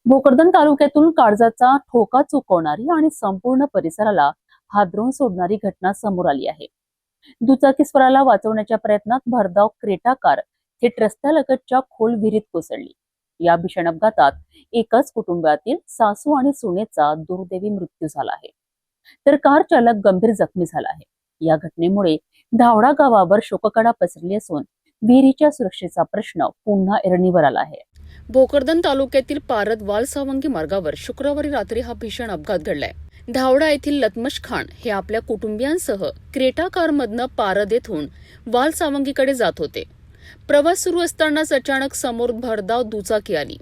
भोकरदन तालुक्यातून काळजाचा ठोका चुकवणारी आणि संपूर्ण परिसराला हादरवून सोडणारी घटना समोर आली आहे। दुचाकीस्वाराला वाचवण्याच्या प्रयत्नात भरधाव क्रेटा कार थेट रस्त्यालगतच्या खोल विहिरीत कोसळली। या भीषण अपघातात एकाच कुटुंबातील सासू आणि सुनेचा दुर्दैवी मृत्यू झाला आहे, तर कार चालक गंभीर जखमी झाला आहे। या घटनेमुळे धावडा गावावर शोककळा पसरली असून विहिरीच्या सुरक्षेचा प्रश्न पुन्हा ऐरणीवर आला आहे। भोकरदन तालुक्यातील पारद वालसावंगी मार्गावर शुक्रवारी रात्री हा भीषण अपघात घडलाय। धावडा येथील लतमश खान हे आपल्या कुटुंबियांसह क्रेटा कारमधनं पारद येथून वालसावंगीकडे जात होते। प्रवास सुरू असतानाच अचानक समोर भरधाव दुचाकी आली।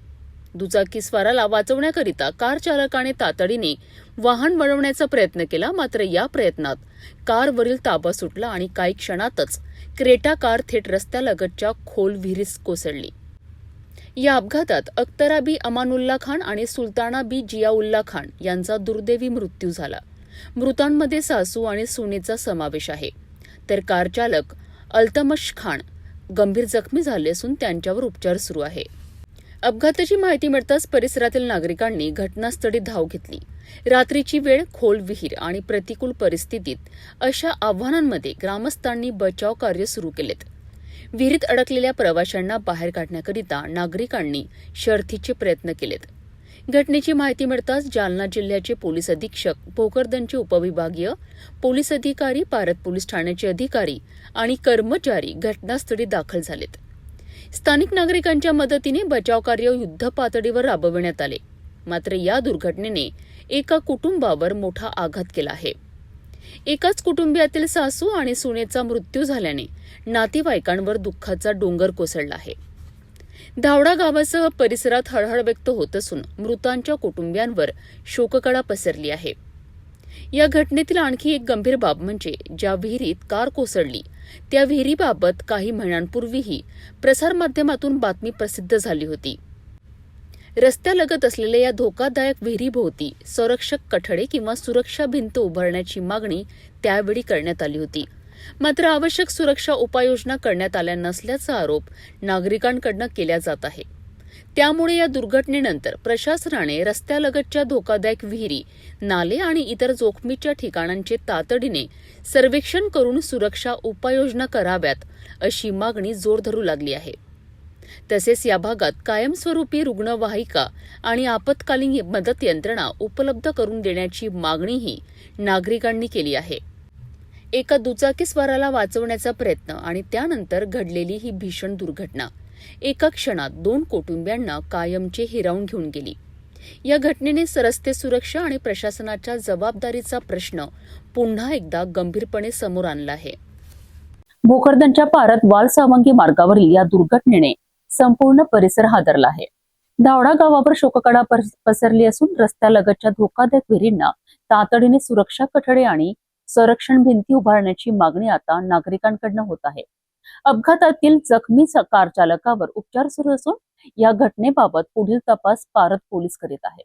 दुचाकीस्वाराला वाचवण्याकरिता कार चालकाने तातडीने वाहन वळवण्याचा प्रयत्न केला, मात्र या प्रयत्नात कारवरील ताबा सुटला आणि काही क्षणातच क्रेटा कार थेट रस्त्यालगतच्या खोल विहिरीत कोसळली। या अपघातात अख्तरा बी अमानुल्ला खान आणि सुलताना बी जियाउल्ला खान यांचा दुर्दैवी मृत्यू झाला। मृतांमध्ये सासू आणि सुनेचा समावेश आहे, तर कार चालक अल्तमश खान गंभीर जखमी झाले असून त्यांच्यावर उपचार सुरू आहे। अपघाताची माहिती मिळताच परिसरातील नागरिकांनी घटनास्थळी धाव घेतली। रात्रीची वेळ, खोल विहीर आणि प्रतिकूल परिस्थितीत अशा आव्हानांमध्ये ग्रामस्थांनी बचाव कार्य सुरू केलेत। विहिरीत अडकलेल्या प्रवाशांना बाहेर काढण्याकरिता नागरिकांनी शर्थीचे प्रयत्न केलेत। घटनेची माहिती मिळताच जालना जिल्ह्याचे पोलीस अधीक्षक, भोकरदनचे उपविभागीय पोलीस अधिकारी, पारद पोलीस ठाण्याचे अधिकारी आणि कर्मचारी घटनास्थळी दाखल झालेत। स्थानिक नागरिकांच्या मदतीने बचाव कार्य युद्धपातळीवर राबविण्यात आले, मात्र या दुर्घटनेने एका कुटुंबावर मोठा आघात केला आहे। एकाच कुटुंबियातील सासू आणि सुनेचा मृत्यू झाल्याने नातेवाईकांवर दुःखाचा डोंगर कोसळला आहे। धावडा गावासह परिसरात हळहळ व्यक्त होत असून मृतांच्या कुटुंबियांवर शोककळा पसरली आहे। या घटनेतील आणखी एक गंभीर बाब म्हणजे ज्या विहिरीत कार कोसळली त्या विहिरीबाबत काही महिन्यांपूर्वीही प्रसारमाध्यमातून बातमी प्रसिद्ध झाली होती। रस्त्यालगत असलेल्या या धोकादायक विहिरीभोवती संरक्षक कठडे किंवा सुरक्षा भिंत उभारण्याची मागणी त्यावेळी करण्यात आली होती, मात्र आवश्यक सुरक्षा उपाययोजना करण्यात आल्या नसल्याचा आरोप नागरिकांकडून केला जात आहे। त्यामुळे या दुर्घटनेनंतर प्रशासनाने रस्त्यालगतच्या धोकादायक विहिरी, नाले आणि इतर जोखमीच्या ठिकाणांचे तातडीने सर्वेक्षण करून सुरक्षा उपाययोजना कराव्यात अशी मागणी जोर धरू लागली आहे। तसेच या भागात कायमस्वरूपी रुग्णवाहिका आणि आपत्कालीन मदत यंत्रणा उपलब्ध करून देण्याची मागणीही नागरिकांनी केली आहे। एका दुचाकीस्वाराला वाचवण्याचा प्रयत्न आणि त्यानंतर घडलेली ही भीषण दुर्घटना एका क्षणात 2 कुटुंबियांना कायमचे हिरावून घेऊन गेली। या घटनेने रस्ते सुरक्षा आणि प्रशासनाच्या जबाबदारीचा प्रश्न पुन्हा एकदा गंभीरपणे समोर आणला आहे। भोकरदनच्या पारद वालसावंगी मार्गावरील या दुर्घटनेने संपूर्ण परिसर हादरला आहे। धावडा गावावर शोककळा पसरली असून रस्त्यालगतच्या धोकादायक विहिरींना तातडीने सुरक्षा कठडे आणि संरक्षण भिंती उभारण्याची मागणी आता नागरिकांकडून होत आहे। अपघातातील जखमी कार चालकावर उपचार सुरू असून या घटनेबाबत पुढील तपास पारद पोलीस करीत आहेत।